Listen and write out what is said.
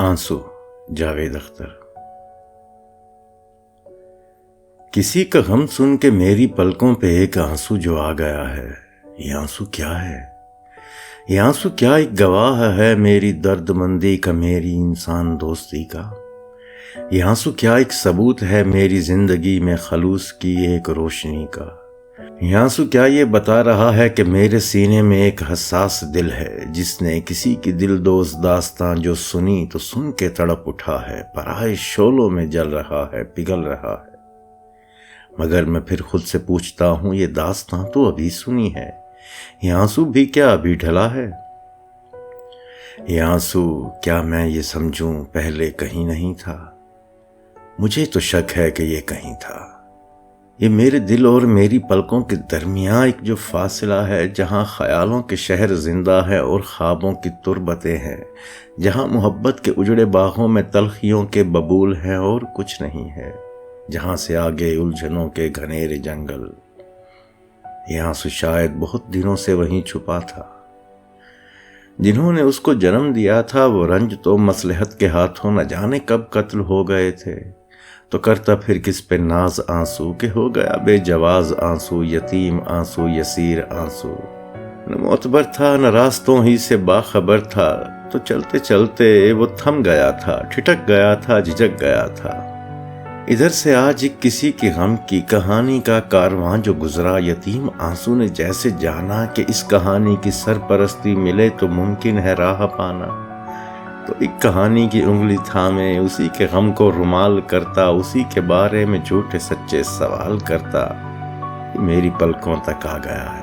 آنسو، جاوید اختر۔ کسی کا غم سن کے میری پلکوں پہ ایک آنسو جو آ گیا ہے، یہ آنسو کیا ہے؟ یہ آنسو کیا ایک گواہ ہے میری درد مندی کا، میری انسان دوستی کا؟ یہ آنسو کیا ایک ثبوت ہے میری زندگی میں خلوص کی ایک روشنی کا؟ یہ آنسو کیا یہ بتا رہا ہے کہ میرے سینے میں ایک حساس دل ہے، جس نے کسی کی دل دوست داستان جو سنی تو سن کے تڑپ اٹھا ہے، پرائے شعلوں میں جل رہا ہے، پگھل رہا ہے۔ مگر میں پھر خود سے پوچھتا ہوں، یہ داستان تو ابھی سنی ہے، یہ آنسو بھی کیا ابھی ڈھلا ہے؟ یہ آنسو کیا میں یہ سمجھوں پہلے کہیں نہیں تھا؟ مجھے تو شک ہے کہ یہ کہیں تھا۔ یہ میرے دل اور میری پلکوں کے درمیان ایک جو فاصلہ ہے، جہاں خیالوں کے شہر زندہ ہے اور خوابوں کی تربتیں ہیں، جہاں محبت کے اجڑے باغوں میں تلخیوں کے ببول ہیں اور کچھ نہیں ہے، جہاں سے آگے الجھنوں کے گھنیرے جنگل۔ یہ آنسو شاید بہت دنوں سے وہیں چھپا تھا۔ جنہوں نے اس کو جنم دیا تھا وہ رنج تو مصلحت کے ہاتھوں نہ جانے کب قتل ہو گئے تھے، تو کرتا پھر کس پہ ناز آنسو کہ ہو گیا بے جواز آنسو، یتیم آنسو، یسیر آنسو۔ نہ معتبر تھا نہ راستوں ہی سے باخبر تھا، تو چلتے چلتے وہ تھم گیا تھا، ٹھٹک گیا تھا، جھجک گیا تھا۔ ادھر سے آج ایک کسی کی غم کی کہانی کا کارواں جو گزرا، یتیم آنسو نے جیسے جانا کہ اس کہانی کی سرپرستی ملے تو ممکن ہے راہ پانا، تو ایک کہانی کی انگلی تھامے اسی کے غم کو رومال کرتا، اسی کے بارے میں جھوٹے سچے سوال کرتا، یہ میری پلکوں تک آ گیا ہے۔